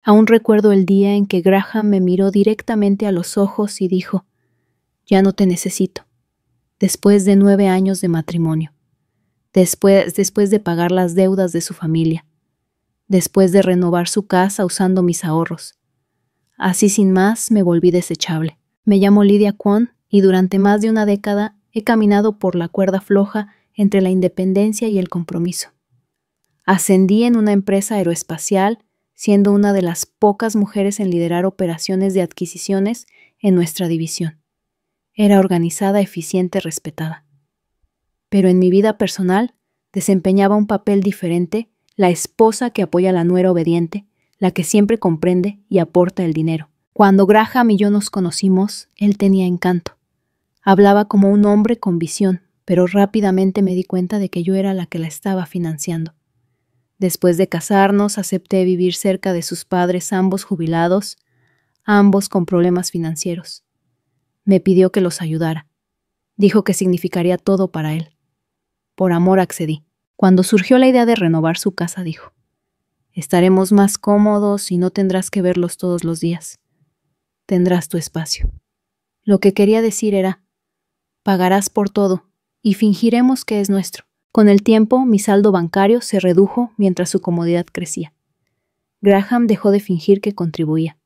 Aún recuerdo el día en que Graham me miró directamente a los ojos y dijo: «Ya no te necesito», después de 9 años de matrimonio, después de pagar las deudas de su familia, después de renovar su casa usando mis ahorros. Así sin más me volví desechable. Me llamo Lydia Kwon y durante más de una década he caminado por la cuerda floja entre la independencia y el compromiso. Ascendí en una empresa aeroespacial, siendo una de las pocas mujeres en liderar operaciones de adquisiciones en nuestra división. Era organizada, eficiente, respetada. Pero en mi vida personal desempeñaba un papel diferente, la esposa que apoya a la nuera obediente, la que siempre comprende y aporta el dinero. Cuando Graham y yo nos conocimos, él tenía encanto. Hablaba como un hombre con visión, pero rápidamente me di cuenta de que yo era la que la estaba financiando. Después de casarnos, acepté vivir cerca de sus padres, ambos jubilados, ambos con problemas financieros. Me pidió que los ayudara. Dijo que significaría todo para él. Por amor accedí. Cuando surgió la idea de renovar su casa, dijo: «Estaremos más cómodos y no tendrás que verlos todos los días. Tendrás tu espacio». Lo que quería decir era: pagarás por todo y fingiremos que es nuestro. Con el tiempo, mi saldo bancario se redujo mientras su comodidad crecía. Graham dejó de fingir que contribuía.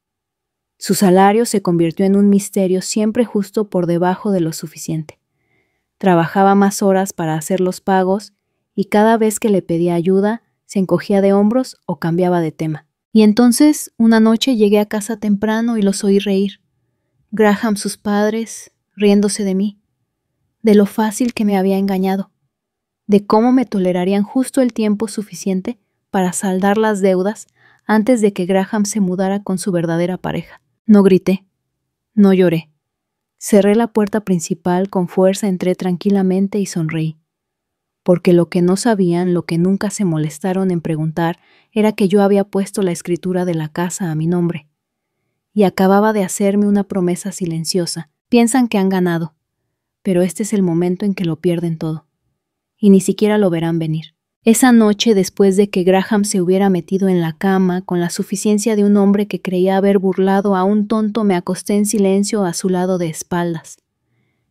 Su salario se convirtió en un misterio siempre justo por debajo de lo suficiente. Trabajaba más horas para hacer los pagos y cada vez que le pedía ayuda, se encogía de hombros o cambiaba de tema. Y entonces, una noche llegué a casa temprano y los oí reír. Graham, sus padres, riéndose de mí, de lo fácil que me había engañado, de cómo me tolerarían justo el tiempo suficiente para saldar las deudas antes de que Graham se mudara con su verdadera pareja. No grité, no lloré. Cerré la puerta principal con fuerza, entré tranquilamente y sonreí. Porque lo que no sabían, lo que nunca se molestaron en preguntar, era que yo había puesto la escritura de la casa a mi nombre. Y acababa de hacerme una promesa silenciosa. Piensan que han ganado, pero este es el momento en que lo pierden todo. Y ni siquiera lo verán venir. Esa noche, después de que Graham se hubiera metido en la cama, con la suficiencia de un hombre que creía haber burlado a un tonto, me acosté en silencio a su lado de espaldas.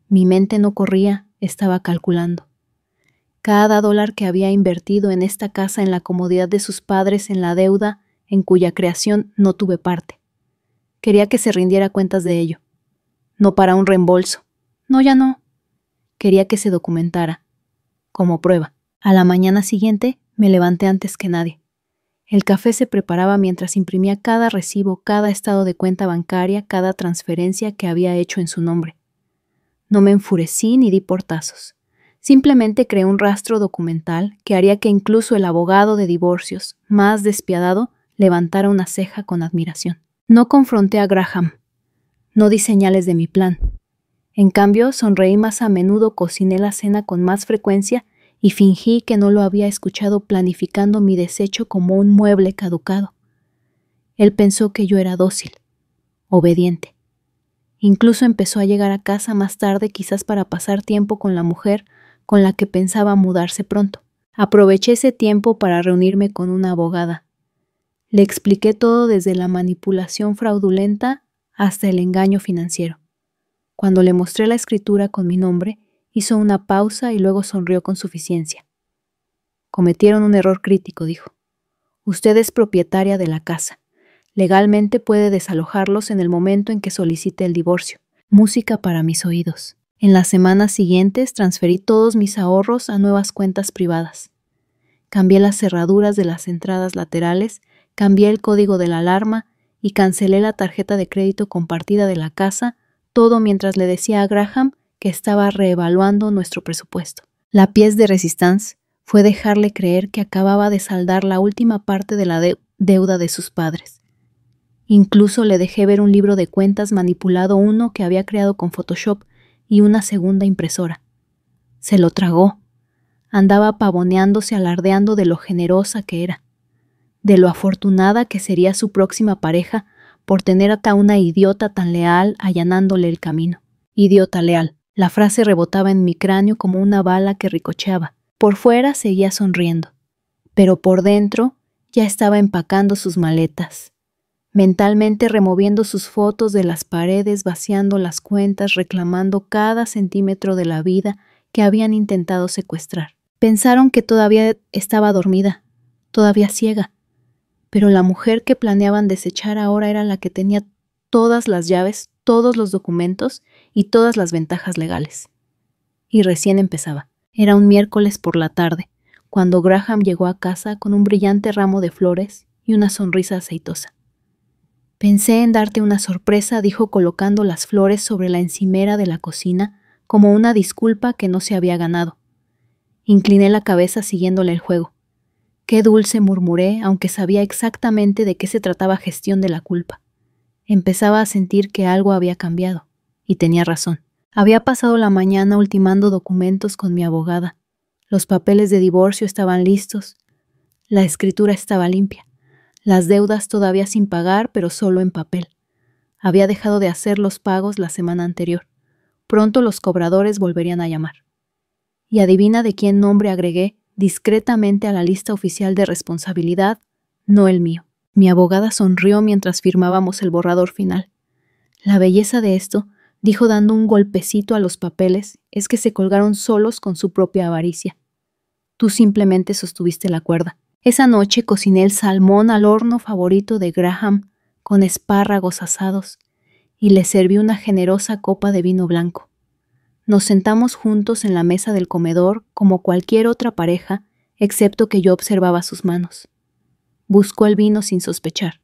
Mi mente no corría, estaba calculando. Cada dólar que había invertido en esta casa, en la comodidad de sus padres, en la deuda, en cuya creación no tuve parte. Quería que se rindiera cuentas de ello. No para un reembolso. No, ya no. Quería que se documentara. Como prueba. A la mañana siguiente me levanté antes que nadie. El café se preparaba mientras imprimía cada recibo, cada estado de cuenta bancaria, cada transferencia que había hecho en su nombre. No me enfurecí ni di portazos. Simplemente creé un rastro documental que haría que incluso el abogado de divorcios, más despiadado, levantara una ceja con admiración. No confronté a Graham. No di señales de mi plan. En cambio, sonreí más a menudo, cociné la cena con más frecuencia y fingí que no lo había escuchado, planificando mi desecho como un mueble caducado. Él pensó que yo era dócil, obediente. Incluso empezó a llegar a casa más tarde, quizás para pasar tiempo con la mujer con la que pensaba mudarse pronto. Aproveché ese tiempo para reunirme con una abogada. Le expliqué todo, desde la manipulación fraudulenta hasta el engaño financiero. Cuando le mostré la escritura con mi nombre, hizo una pausa y luego sonrió con suficiencia. «Cometieron un error crítico», dijo. «Usted es propietaria de la casa. Legalmente puede desalojarlos en el momento en que solicite el divorcio». Música para mis oídos. En las semanas siguientes transferí todos mis ahorros a nuevas cuentas privadas. Cambié las cerraduras de las entradas laterales, cambié el código de la alarma y cancelé la tarjeta de crédito compartida de la casa, todo mientras le decía a Graham que estaba reevaluando nuestro presupuesto. La pièce de résistance fue dejarle creer que acababa de saldar la última parte de la deuda de sus padres. Incluso le dejé ver un libro de cuentas manipulado, uno que había creado con Photoshop y una segunda impresora. Se lo tragó. Andaba pavoneándose, alardeando de lo generosa que era, de lo afortunada que sería su próxima pareja por tener a una idiota tan leal allanándole el camino. Idiota leal. La frase rebotaba en mi cráneo como una bala que ricocheaba. Por fuera seguía sonriendo, pero por dentro ya estaba empacando sus maletas. mentalmente removiendo sus fotos de las paredes, vaciando las cuentas, reclamando cada centímetro de la vida que habían intentado secuestrar. Pensaron que todavía estaba dormida, todavía ciega, pero la mujer que planeaban desechar ahora era la que tenía todas las llaves, todos los documentos y todas las ventajas legales. Y recién empezaba. Era un miércoles por la tarde, cuando Graham llegó a casa con un brillante ramo de flores y una sonrisa aceitosa. «Pensé en darte una sorpresa», dijo colocando las flores sobre la encimera de la cocina como una disculpa que no se había ganado. Incliné la cabeza siguiéndole el juego. «Qué dulce», murmuré, aunque sabía exactamente de qué se trataba gestión de la culpa. Empezaba a sentir que algo había cambiado, y tenía razón. Había pasado la mañana ultimando documentos con mi abogada. Los papeles de divorcio estaban listos. La escritura estaba limpia. Las deudas todavía sin pagar, pero solo en papel. Había dejado de hacer los pagos la semana anterior. Pronto los cobradores volverían a llamar. Y adivina de quién nombre agregué discretamente a la lista oficial de responsabilidad, no el mío. Mi abogada sonrió mientras firmábamos el borrador final. La belleza de esto, dijo dando un golpecito a los papeles, es que se colgaron solos con su propia avaricia. Tú simplemente sostuviste la cuerda. Esa noche cociné el salmón al horno favorito de Graham, con espárragos asados, y le serví una generosa copa de vino blanco. Nos sentamos juntos en la mesa del comedor como cualquier otra pareja, excepto que yo observaba sus manos. Buscó el vino sin sospechar.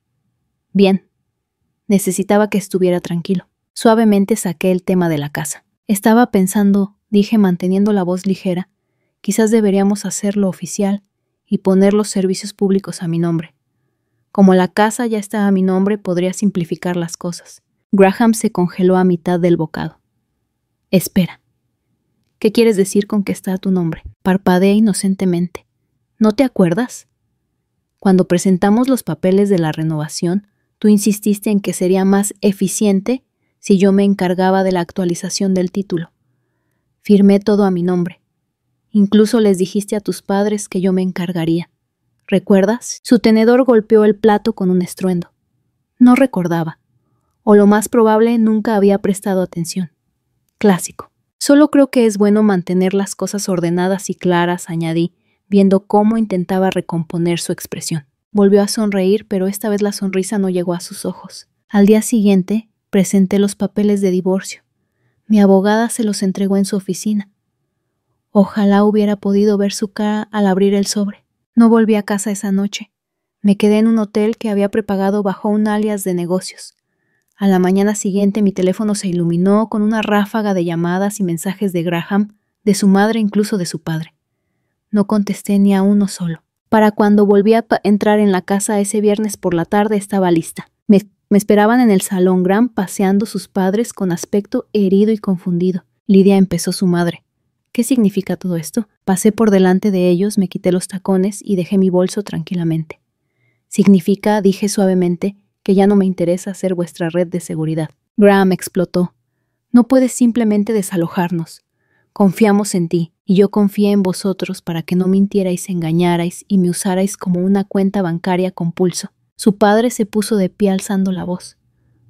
Bien. Necesitaba que estuviera tranquilo. Suavemente saqué el tema de la casa. Estaba pensando, dije manteniendo la voz ligera, quizás deberíamos hacerlo oficial y poner los servicios públicos a mi nombre. Como la casa ya está a mi nombre, podría simplificar las cosas. Graham se congeló a mitad del bocado. Espera. ¿Qué quieres decir con que está a tu nombre? Parpadeé inocentemente. ¿No te acuerdas? Cuando presentamos los papeles de la renovación, tú insististe en que sería más eficiente si yo me encargaba de la actualización del título. Firmé todo a mi nombre. Incluso les dijiste a tus padres que yo me encargaría. ¿Recuerdas? Su tenedor golpeó el plato con un estruendo. No recordaba, o lo más probable nunca había prestado atención. Clásico. Solo creo que es bueno mantener las cosas ordenadas y claras, añadí, viendo cómo intentaba recomponer su expresión. Volvió a sonreír, pero esta vez la sonrisa no llegó a sus ojos. Al día siguiente, presenté los papeles de divorcio. Mi abogada se los entregó en su oficina. Ojalá hubiera podido ver su cara al abrir el sobre. No volví a casa esa noche. Me quedé en un hotel que había prepagado bajo un alias de negocios. A la mañana siguiente mi teléfono se iluminó con una ráfaga de llamadas y mensajes de Graham, de su madre, incluso de su padre. No contesté ni a uno solo. Para cuando volví a entrar en la casa ese viernes por la tarde estaba lista. Me esperaban en el salón Graham paseando sus padres con aspecto herido y confundido. Lidia, empezó su madre. ¿Qué significa todo esto? Pasé por delante de ellos, me quité los tacones y dejé mi bolso tranquilamente. Significa, dije suavemente, que ya no me interesa ser vuestra red de seguridad. Graham explotó. No puedes simplemente desalojarnos. Confiamos en ti, y yo confié en vosotros para que no mintierais, engañarais y me usarais como una cuenta bancaria con pulso. Su padre se puso de pie alzando la voz.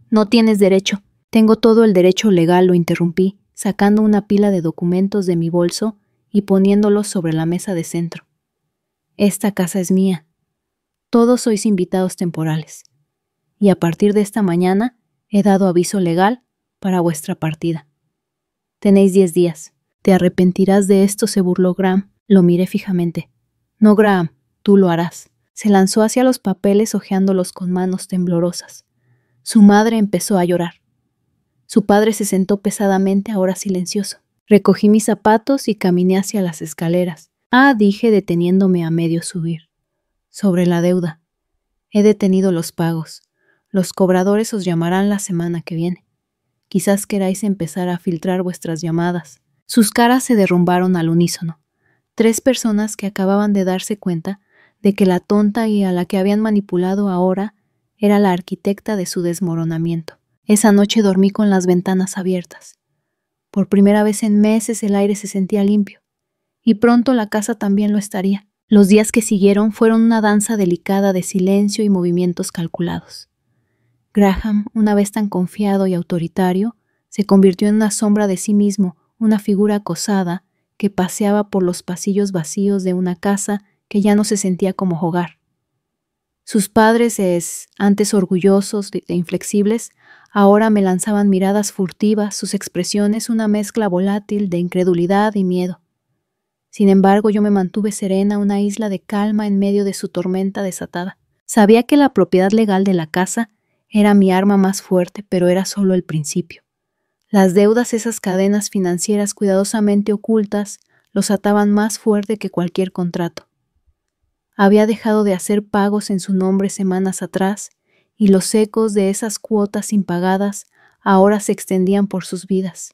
No tienes derecho. Tengo todo el derecho legal, lo interrumpí, sacando una pila de documentos de mi bolso y poniéndolos sobre la mesa de centro. Esta casa es mía. Todos sois invitados temporales. Y a partir de esta mañana he dado aviso legal para vuestra partida. Tenéis 10 días. Te arrepentirás de esto, se burló Graham. Lo miré fijamente. No, Graham, tú lo harás. Se lanzó hacia los papeles hojeándolos con manos temblorosas. Su madre empezó a llorar. Su padre se sentó pesadamente, ahora silencioso. Recogí mis zapatos y caminé hacia las escaleras. Dije deteniéndome a medio subir. Sobre la deuda. He detenido los pagos. Los cobradores os llamarán la semana que viene. Quizás queráis empezar a filtrar vuestras llamadas. Sus caras se derrumbaron al unísono. 3 personas que acababan de darse cuenta de que la tonta y a la que habían manipulado ahora era la arquitecta de su desmoronamiento. Esa noche dormí con las ventanas abiertas. Por primera vez en meses el aire se sentía limpio, y pronto la casa también lo estaría. Los días que siguieron fueron una danza delicada de silencio y movimientos calculados. Graham, una vez tan confiado y autoritario, se convirtió en una sombra de sí mismo, una figura acosada que paseaba por los pasillos vacíos de una casa que ya no se sentía como hogar. Sus padres, antes orgullosos e inflexibles, ahora me lanzaban miradas furtivas, sus expresiones una mezcla volátil de incredulidad y miedo. Sin embargo, yo me mantuve serena, una isla de calma en medio de su tormenta desatada. Sabía que la propiedad legal de la casa era mi arma más fuerte, pero era solo el principio. Las deudas, esas cadenas financieras cuidadosamente ocultas, los ataban más fuerte que cualquier contrato. Había dejado de hacer pagos en su nombre semanas atrás, y los ecos de esas cuotas impagadas ahora se extendían por sus vidas.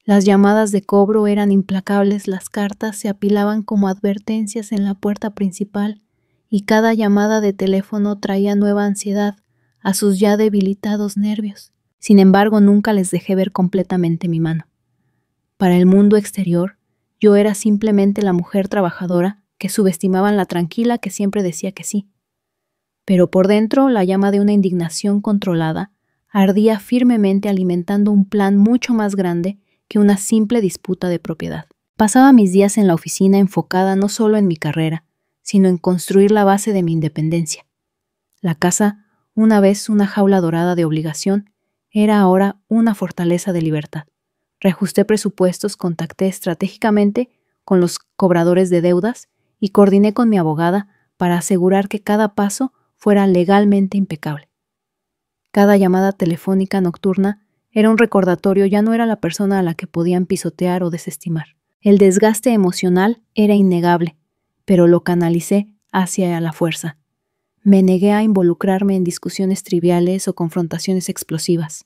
Las llamadas de cobro eran implacables, las cartas se apilaban como advertencias en la puerta principal, y cada llamada de teléfono traía nueva ansiedad a sus ya debilitados nervios. Sin embargo, nunca les dejé ver completamente mi mano. Para el mundo exterior, yo era simplemente la mujer trabajadora que subestimaban la tranquila que siempre decía que sí. Pero por dentro, la llama de una indignación controlada ardía firmemente, alimentando un plan mucho más grande que una simple disputa de propiedad. Pasaba mis días en la oficina enfocada no solo en mi carrera, sino en construir la base de mi independencia. La casa, una vez una jaula dorada de obligación, era ahora una fortaleza de libertad. Reajusté presupuestos, contacté estratégicamente con los cobradores de deudas y coordiné con mi abogada para asegurar que cada paso fuera legalmente impecable. Cada llamada telefónica nocturna era un recordatorio, ya no era la persona a la que podían pisotear o desestimar. El desgaste emocional era innegable, pero lo canalicé hacia la fuerza. Me negué a involucrarme en discusiones triviales o confrontaciones explosivas.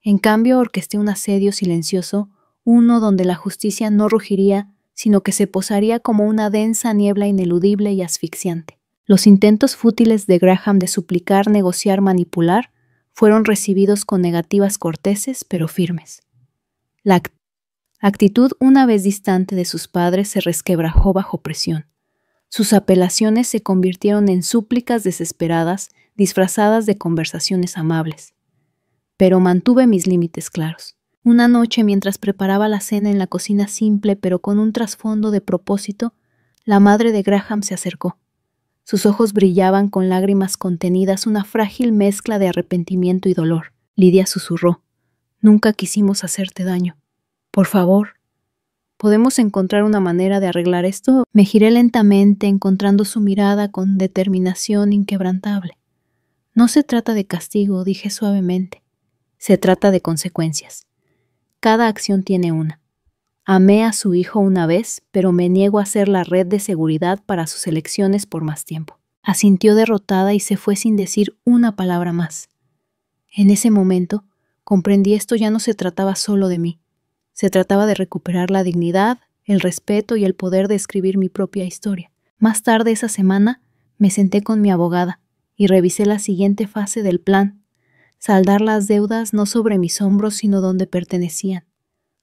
En cambio, orquesté un asedio silencioso, uno donde la justicia no rugiría, sino que se posaría como una densa niebla ineludible y asfixiante. Los intentos fútiles de Graham de suplicar, negociar, manipular, fueron recibidos con negativas corteses pero firmes. La actitud, una vez distante de sus padres, se resquebrajó bajo presión. Sus apelaciones se convirtieron en súplicas desesperadas, disfrazadas de conversaciones amables. Pero mantuve mis límites claros. Una noche, mientras preparaba la cena en la cocina simple pero con un trasfondo de propósito, la madre de Graham se acercó. Sus ojos brillaban con lágrimas contenidas, una frágil mezcla de arrepentimiento y dolor. Lidia susurró: «Nunca quisimos hacerte daño. Por favor, ¿podemos encontrar una manera de arreglar esto?» Me giré lentamente, encontrando su mirada con determinación inquebrantable. «No se trata de castigo», dije suavemente. «Se trata de consecuencias. Cada acción tiene una. Amé a su hijo una vez, pero me niego a ser la red de seguridad para sus elecciones por más tiempo». Asintió derrotada y se fue sin decir una palabra más. En ese momento, comprendí esto ya no se trataba solo de mí. Se trataba de recuperar la dignidad, el respeto y el poder de escribir mi propia historia. Más tarde esa semana, me senté con mi abogada y revisé la siguiente fase del plan: saldar las deudas no sobre mis hombros, sino donde pertenecían.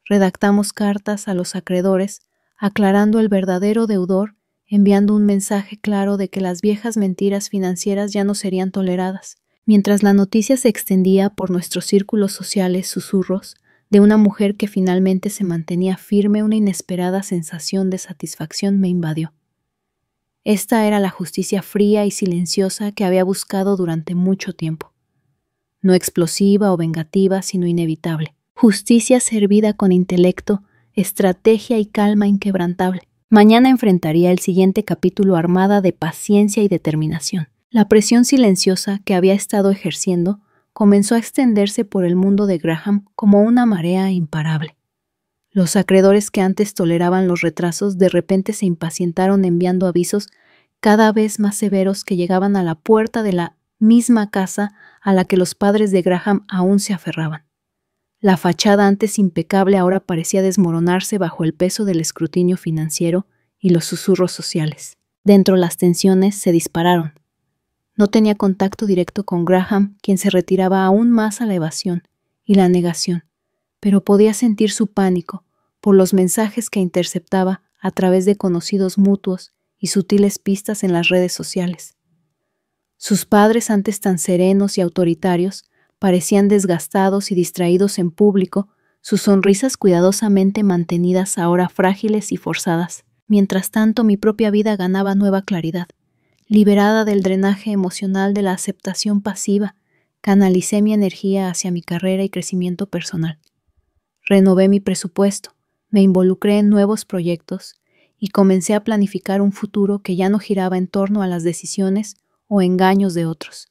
Redactamos cartas a los acreedores, aclarando el verdadero deudor, enviando un mensaje claro de que las viejas mentiras financieras ya no serían toleradas. Mientras la noticia se extendía por nuestros círculos sociales, susurros de una mujer que finalmente se mantenía firme, una inesperada sensación de satisfacción me invadió. Esta era la justicia fría y silenciosa que había buscado durante mucho tiempo. No explosiva o vengativa, sino inevitable. Justicia servida con intelecto, estrategia y calma inquebrantable. Mañana enfrentaría el siguiente capítulo armada de paciencia y determinación. La presión silenciosa que había estado ejerciendo comenzó a extenderse por el mundo de Graham como una marea imparable. Los acreedores que antes toleraban los retrasos de repente se impacientaron enviando avisos cada vez más severos que llegaban a la puerta de la misma casa a la que los padres de Graham aún se aferraban. La fachada antes impecable ahora parecía desmoronarse bajo el peso del escrutinio financiero y los susurros sociales. Dentro las tensiones se dispararon. No tenía contacto directo con Graham, quien se retiraba aún más a la evasión y la negación, pero podía sentir su pánico por los mensajes que interceptaba a través de conocidos mutuos y sutiles pistas en las redes sociales. Sus padres, antes tan serenos y autoritarios, parecían desgastados y distraídos en público, sus sonrisas cuidadosamente mantenidas ahora frágiles y forzadas. Mientras tanto, mi propia vida ganaba nueva claridad. Liberada del drenaje emocional de la aceptación pasiva, canalicé mi energía hacia mi carrera y crecimiento personal. Renové mi presupuesto, me involucré en nuevos proyectos y comencé a planificar un futuro que ya no giraba en torno a las decisiones o engaños de otros.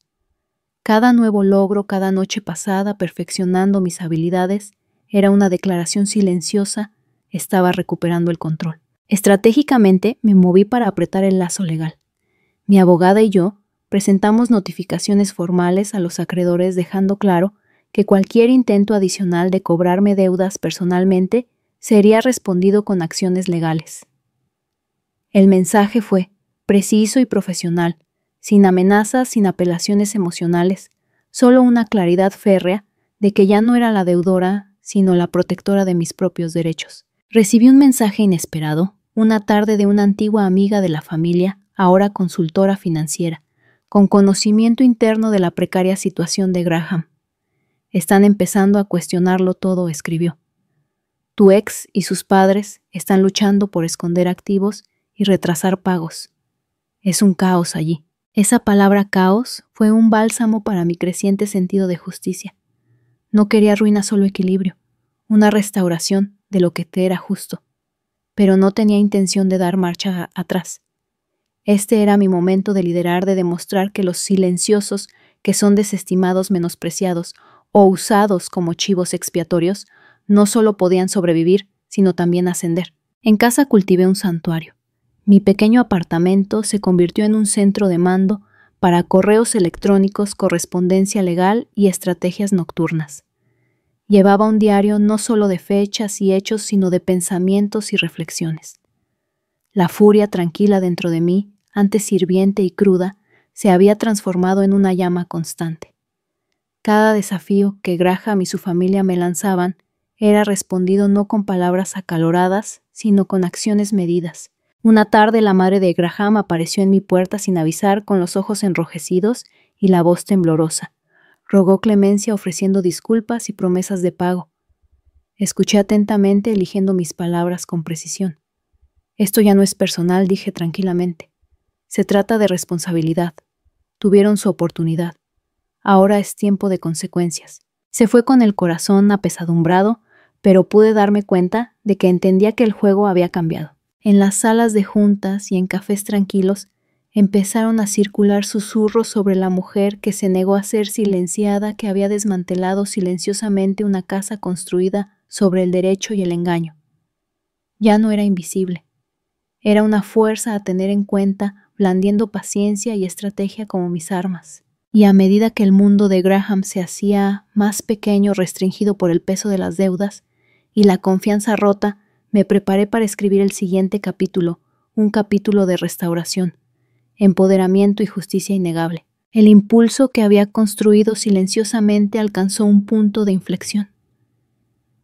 Cada nuevo logro, cada noche pasada perfeccionando mis habilidades, era una declaración silenciosa, estaba recuperando el control. Estratégicamente me moví para apretar el lazo legal. Mi abogada y yo presentamos notificaciones formales a los acreedores dejando claro que cualquier intento adicional de cobrarme deudas personalmente sería respondido con acciones legales. El mensaje fue preciso y profesional, sin amenazas, sin apelaciones emocionales, solo una claridad férrea de que ya no era la deudora, sino la protectora de mis propios derechos. Recibí un mensaje inesperado, una tarde de una antigua amiga de la familia, ahora consultora financiera, con conocimiento interno de la precaria situación de Graham. Están empezando a cuestionarlo todo, escribió. Tu ex y sus padres están luchando por esconder activos y retrasar pagos. Es un caos allí. Esa palabra caos fue un bálsamo para mi creciente sentido de justicia. No quería ruina, solo equilibrio, una restauración de lo que te era justo, pero no tenía intención de dar marcha atrás. Este era mi momento de liderar, de demostrar que los silenciosos, que son desestimados, menospreciados o usados como chivos expiatorios, no solo podían sobrevivir, sino también ascender. En casa cultivé un santuario. Mi pequeño apartamento se convirtió en un centro de mando para correos electrónicos, correspondencia legal y estrategias nocturnas. Llevaba un diario no solo de fechas y hechos, sino de pensamientos y reflexiones. La furia tranquila dentro de mí, antes hirviente y cruda, se había transformado en una llama constante. Cada desafío que Graham y su familia me lanzaban era respondido no con palabras acaloradas, sino con acciones medidas. Una tarde la madre de Graham apareció en mi puerta sin avisar, con los ojos enrojecidos y la voz temblorosa. Rogó clemencia ofreciendo disculpas y promesas de pago. Escuché atentamente, eligiendo mis palabras con precisión. Esto ya no es personal, dije tranquilamente. Se trata de responsabilidad. Tuvieron su oportunidad. Ahora es tiempo de consecuencias. Se fue con el corazón apesadumbrado, pero pude darme cuenta de que entendía que el juego había cambiado. En las salas de juntas y en cafés tranquilos empezaron a circular susurros sobre la mujer que se negó a ser silenciada, que había desmantelado silenciosamente una casa construida sobre el derecho y el engaño. Ya no era invisible. Era una fuerza a tener en cuenta, blandiendo paciencia y estrategia como mis armas. Y a medida que el mundo de Graham se hacía más pequeño, restringido por el peso de las deudas y la confianza rota, me preparé para escribir el siguiente capítulo, un capítulo de restauración, empoderamiento y justicia innegable. El impulso que había construido silenciosamente alcanzó un punto de inflexión.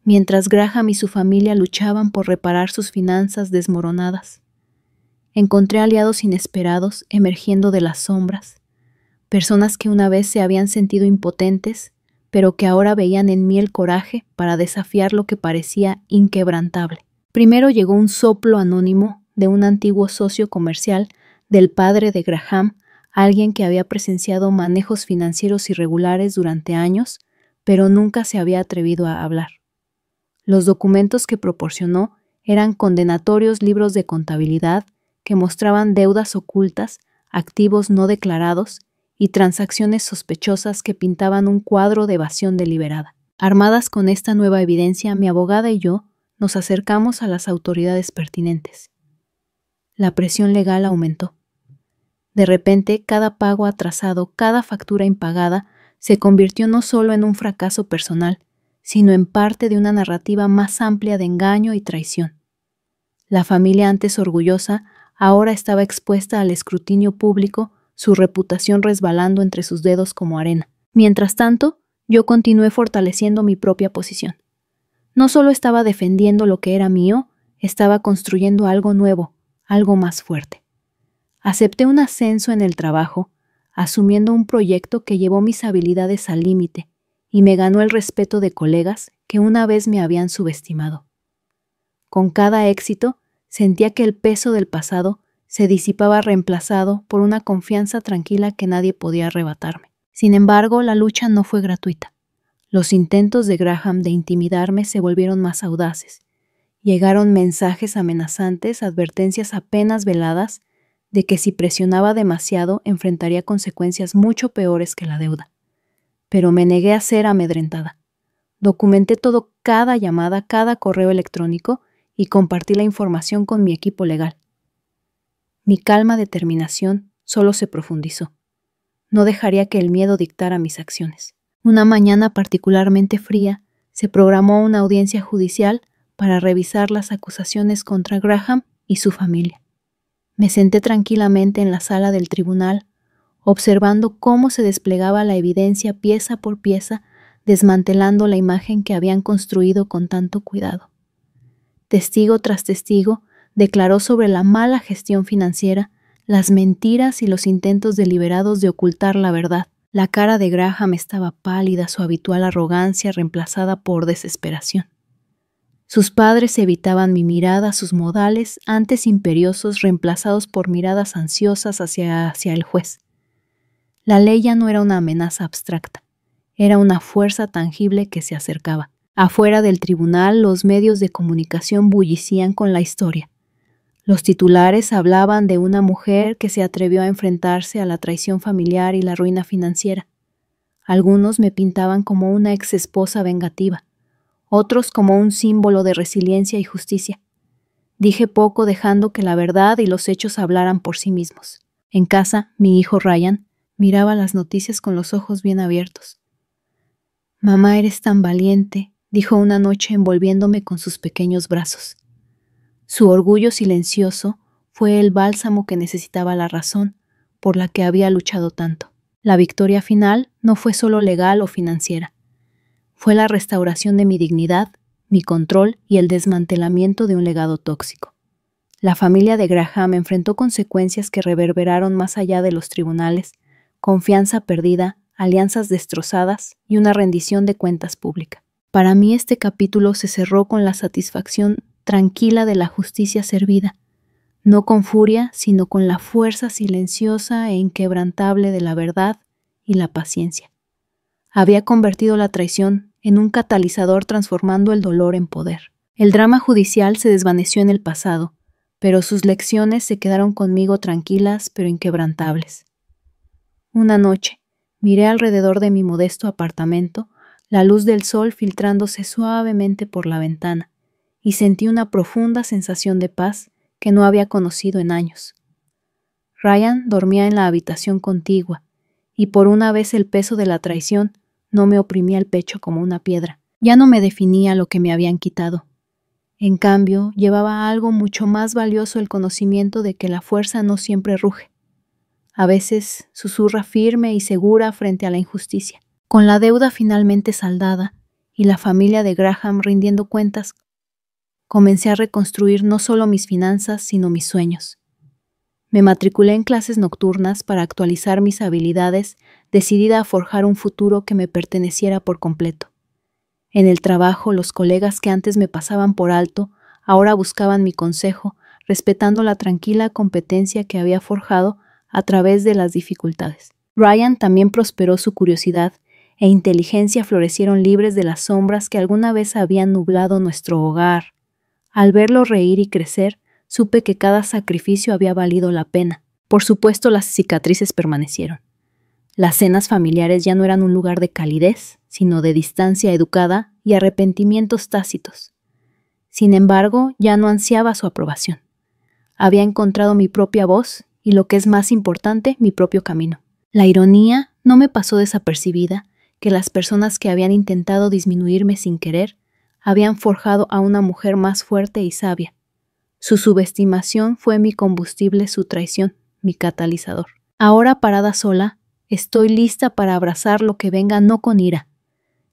Mientras Graham y su familia luchaban por reparar sus finanzas desmoronadas, encontré aliados inesperados emergiendo de las sombras, personas que una vez se habían sentido impotentes, pero que ahora veían en mí el coraje para desafiar lo que parecía inquebrantable. Primero llegó un soplo anónimo de un antiguo socio comercial del padre de Graham, alguien que había presenciado manejos financieros irregulares durante años, pero nunca se había atrevido a hablar. Los documentos que proporcionó eran condenatorios libros de contabilidad que mostraban deudas ocultas, activos no declarados y transacciones sospechosas que pintaban un cuadro de evasión deliberada. Armadas con esta nueva evidencia, mi abogada y yo nos acercamos a las autoridades pertinentes. La presión legal aumentó. De repente, cada pago atrasado, cada factura impagada, se convirtió no solo en un fracaso personal, sino en parte de una narrativa más amplia de engaño y traición. La familia, antes orgullosa, ahora estaba expuesta al escrutinio público, su reputación resbalando entre sus dedos como arena. Mientras tanto, yo continué fortaleciendo mi propia posición. No solo estaba defendiendo lo que era mío, estaba construyendo algo nuevo, algo más fuerte. Acepté un ascenso en el trabajo, asumiendo un proyecto que llevó mis habilidades al límite y me ganó el respeto de colegas que una vez me habían subestimado. Con cada éxito, sentía que el peso del pasado se disipaba reemplazado por una confianza tranquila que nadie podía arrebatarme. Sin embargo, la lucha no fue gratuita. Los intentos de Graham de intimidarme se volvieron más audaces. Llegaron mensajes amenazantes, advertencias apenas veladas de que si presionaba demasiado enfrentaría consecuencias mucho peores que la deuda. Pero me negué a ser amedrentada. Documenté todo, cada llamada, cada correo electrónico y compartí la información con mi equipo legal. Mi calma determinación solo se profundizó. No dejaría que el miedo dictara mis acciones. Una mañana particularmente fría, se programó una audiencia judicial para revisar las acusaciones contra Graham y su familia. Me senté tranquilamente en la sala del tribunal, observando cómo se desplegaba la evidencia pieza por pieza, desmantelando la imagen que habían construido con tanto cuidado. Testigo tras testigo declaró sobre la mala gestión financiera, las mentiras y los intentos deliberados de ocultar la verdad. La cara de Graham estaba pálida, su habitual arrogancia reemplazada por desesperación. Sus padres evitaban mi mirada, sus modales, antes imperiosos, reemplazados por miradas ansiosas hacia el juez. La ley ya no era una amenaza abstracta, era una fuerza tangible que se acercaba. Afuera del tribunal, los medios de comunicación bullicían con la historia. Los titulares hablaban de una mujer que se atrevió a enfrentarse a la traición familiar y la ruina financiera. Algunos me pintaban como una exesposa vengativa, otros como un símbolo de resiliencia y justicia. Dije poco, dejando que la verdad y los hechos hablaran por sí mismos. En casa, mi hijo Ryan miraba las noticias con los ojos bien abiertos. «Mamá, eres tan valiente», dijo una noche envolviéndome con sus pequeños brazos. Su orgullo silencioso fue el bálsamo que necesitaba la razón, por la que había luchado tanto. La victoria final no fue solo legal o financiera. Fue la restauración de mi dignidad, mi control y el desmantelamiento de un legado tóxico. La familia de Graham enfrentó consecuencias que reverberaron más allá de los tribunales, confianza perdida, alianzas destrozadas y una rendición de cuentas pública. Para mí este capítulo se cerró con la satisfacción tranquila de la justicia servida, no con furia, sino con la fuerza silenciosa e inquebrantable de la verdad y la paciencia. Había convertido la traición en un catalizador, transformando el dolor en poder. El drama judicial se desvaneció en el pasado, pero sus lecciones se quedaron conmigo tranquilas pero inquebrantables. Una noche, miré alrededor de mi modesto apartamento, la luz del sol filtrándose suavemente por la ventana, y sentí una profunda sensación de paz que no había conocido en años. Ryan dormía en la habitación contigua, y por una vez el peso de la traición no me oprimía el pecho como una piedra. Ya no me definía lo que me habían quitado. En cambio, llevaba algo mucho más valioso, el conocimiento de que la fuerza no siempre ruge. A veces susurra firme y segura frente a la injusticia. Con la deuda finalmente saldada y la familia de Graham rindiendo cuentas, comencé a reconstruir no solo mis finanzas, sino mis sueños. Me matriculé en clases nocturnas para actualizar mis habilidades, decidida a forjar un futuro que me perteneciera por completo. En el trabajo, los colegas que antes me pasaban por alto, ahora buscaban mi consejo, respetando la tranquila competencia que había forjado a través de las dificultades. Ryan también prosperó, su curiosidad e inteligencia florecieron libres de las sombras que alguna vez habían nublado nuestro hogar. Al verlo reír y crecer, supe que cada sacrificio había valido la pena. Por supuesto, las cicatrices permanecieron. Las cenas familiares ya no eran un lugar de calidez, sino de distancia educada y arrepentimientos tácitos. Sin embargo, ya no ansiaba su aprobación. Había encontrado mi propia voz y, lo que es más importante, mi propio camino. La ironía no me pasó desapercibida, que las personas que habían intentado disminuirme sin querer habían forjado a una mujer más fuerte y sabia. Su subestimación fue mi combustible, su traición, mi catalizador. Ahora, parada sola, estoy lista para abrazar lo que venga, no con ira,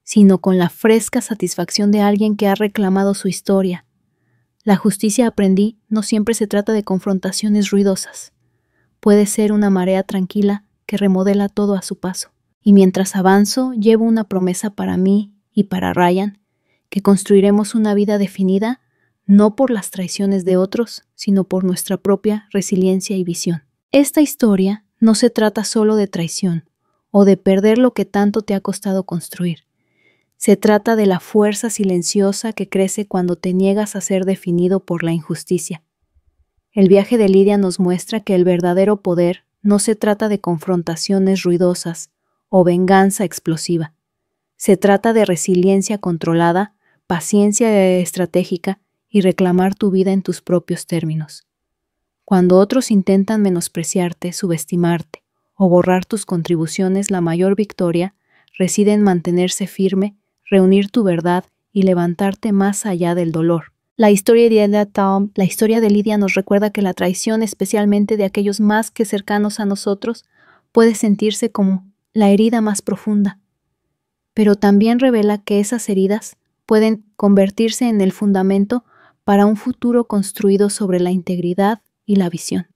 sino con la fresca satisfacción de alguien que ha reclamado su historia. La justicia, aprendí, no siempre se trata de confrontaciones ruidosas. Puede ser una marea tranquila que remodela todo a su paso. Y mientras avanzo, llevo una promesa para mí y para Ryan, que construiremos una vida definida no por las traiciones de otros, sino por nuestra propia resiliencia y visión. Esta historia no se trata solo de traición o de perder lo que tanto te ha costado construir. Se trata de la fuerza silenciosa que crece cuando te niegas a ser definido por la injusticia. El viaje de Lidia nos muestra que el verdadero poder no se trata de confrontaciones ruidosas o venganza explosiva. Se trata de resiliencia controlada, paciencia estratégica y reclamar tu vida en tus propios términos. Cuando otros intentan menospreciarte, subestimarte o borrar tus contribuciones, la mayor victoria reside en mantenerse firme, reunir tu verdad y levantarte más allá del dolor. La historia de Lidia nos recuerda que la traición, especialmente de aquellos más que cercanos a nosotros, puede sentirse como la herida más profunda, pero también revela que esas heridas pueden convertirse en el fundamento para un futuro construido sobre la integridad y la visión.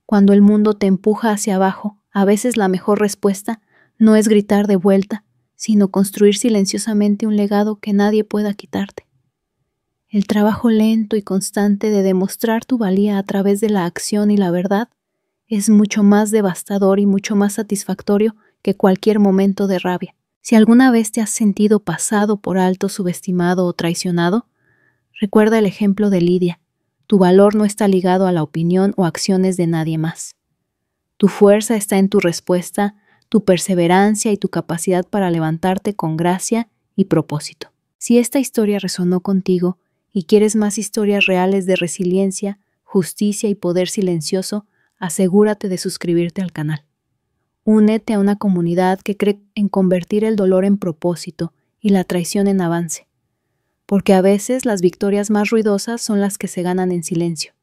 Cuando el mundo te empuja hacia abajo, a veces la mejor respuesta no es gritar de vuelta, sino construir silenciosamente un legado que nadie pueda quitarte. El trabajo lento y constante de demostrar tu valía a través de la acción y la verdad es mucho más devastador y mucho más satisfactorio que cualquier momento de rabia. Si alguna vez te has sentido pasado por alto, subestimado o traicionado, recuerda el ejemplo de Lidia. Tu valor no está ligado a la opinión o acciones de nadie más. Tu fuerza está en tu respuesta, tu perseverancia y tu capacidad para levantarte con gracia y propósito. Si esta historia resonó contigo y quieres más historias reales de resiliencia, justicia y poder silencioso, asegúrate de suscribirte al canal. Únete a una comunidad que cree en convertir el dolor en propósito y la traición en avance, porque a veces las victorias más ruidosas son las que se ganan en silencio.